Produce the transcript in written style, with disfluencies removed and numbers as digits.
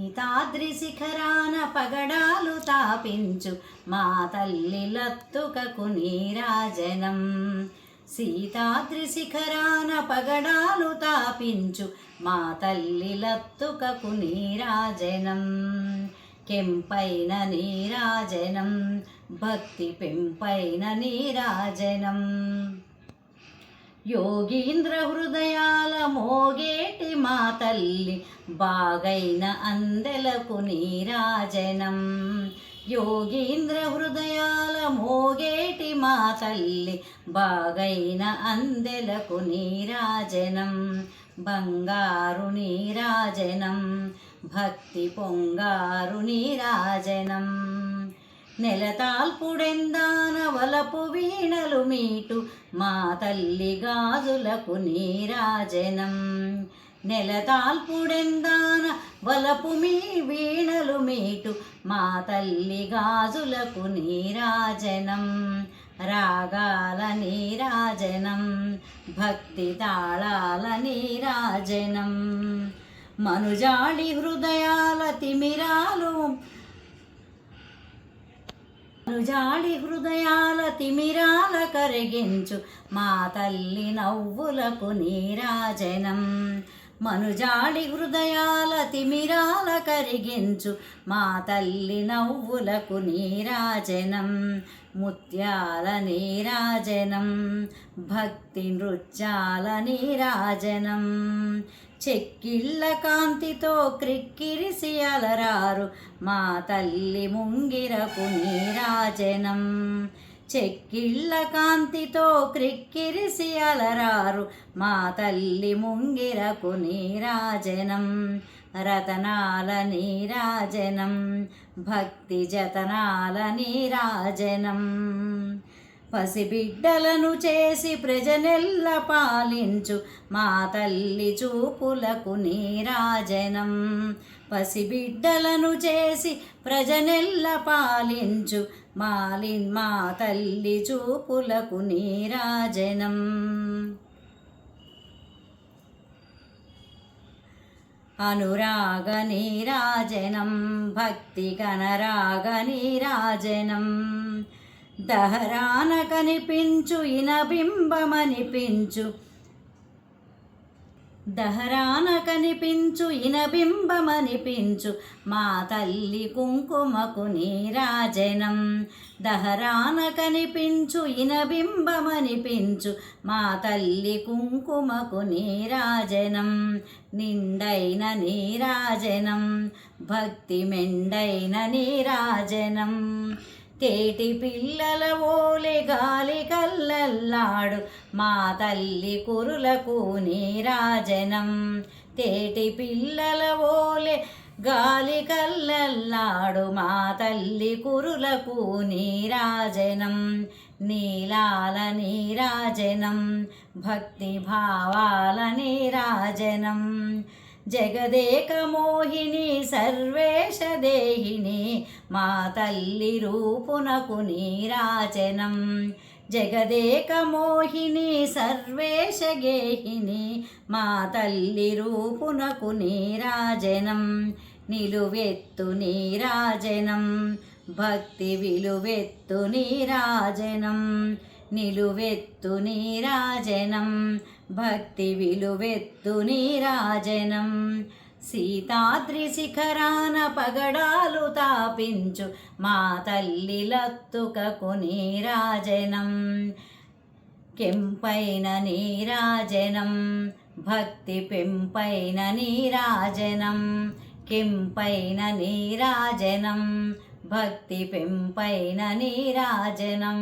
సీతాద్రి శిఖరాన పగడాలు తాపించు మా తల్లి లత్తుకకు నీరాజనం. సీతాద్రి శిఖరాన పగడాలు తాపించు మా తల్లి లత్తుకకు నీరాజనం. కెంపైన నీరాజనం భక్తి పెంపైన నీరాజనం. యోగీంద్ర హృదయాల మోగేటి మా తల్లి బాగైన అందెలకు నీరాజనం. యోగీంద్ర హృదయాల మోగేటి మా తల్లి బాగైన అందెలకు నీరాజనం. బంగారు నీరాజనం భక్తి పొంగారు నీరాజనం. నెలతాల్పుడెందాన వలపు వీణలు మీటు మా తల్లి గాజులకు నీరాజనం. నెలతాల్పుడెందాన వలపు మీ వీణలు మీటు మా తల్లి గాజులకు నీరాజనం. రాగాల నీరాజనం భక్తి తాళాల నీరాజనం. మనుజాడి హృదయాల తిమిరాలు మనుజాడి హృదయాల తిమిరాల కరిగించు మా తల్లి నవ్వులకు నీరాజనం. మనుజాడి హృదయాల తిమిరాల కరిగించు మా తల్లి నవ్వులకు నీరాజనం. ముత్యాల నీరాజనం భక్తి నృత్యాల నీరాజనం. చెక్కిళ్ళ కాంతితో క్రిక్కిరిసి అలరారు మా తల్లి ముంగిరకు నీరాజనం. చెక్కిళ్ళ కాంతితో క్రిక్కిరిసి అలరారు మా తల్లి ముంగిరకు నీరాజనం. రతనాల నీరాజనం భక్తి జతనాల నీరాజనం. పసిబిడ్డలను చేసి ప్రజనెల్ల పాలించు మా తల్లి చూపులకు నీరాజనం. పసిబిడ్డలను చేసి ప్రజనెల్ల పాలించు మా తల్లి చూపులకు నీరాజనం. అనురాగ నీరాజనం భక్తి కనరాగ నీరాజనం. దహరాన కనిపించు ఇనబింబమనిపించు దహరాన కనిపించు ఇనబింబమనిపించు మా తల్లి కుంకుమకు నీరాజనం. దహరాన కనిపించు ఇనబింబమనిపించు మా తల్లి కుంకుమకు నీరాజనం. నిండైన నీరాజనం భక్తి మెండైన నీరాజనం. తేటి పిల్లల ఓలె గాలి కల్లల్లాడు మా తల్లి కురులకు నీరాజనం. తేటి పిల్లల ఓలె గాలి కల్లల్లాడు మా తల్లి కురులకు నీరాజనం. నీలాల నీరాజనం భక్తి భావాల నీరాజనం. జగదేక మోహిని సర్వేశ దేహిని మా తల్లి రూపునకు నీరాజనం. జగదేక మోహిని సర్వేశ గేహిని మా తల్లి రూపునకు నీరాజనం. నిలువెత్తు నీరాజనం భక్తి విలువెత్తు నీరాజనం. నిలువెత్తు నీరాజనం భక్తి విలువెత్తు నీరాజనం. సీతాద్రి శిఖరాన పగడాలు తాపించు మా తల్లి లత్తుకకు నీరాజనం. కెంపైన నీరాజనం భక్తి పెంపైన నీరాజనం. కెంపైన నీరాజనం భక్తి పెంపైన నీరాజనం.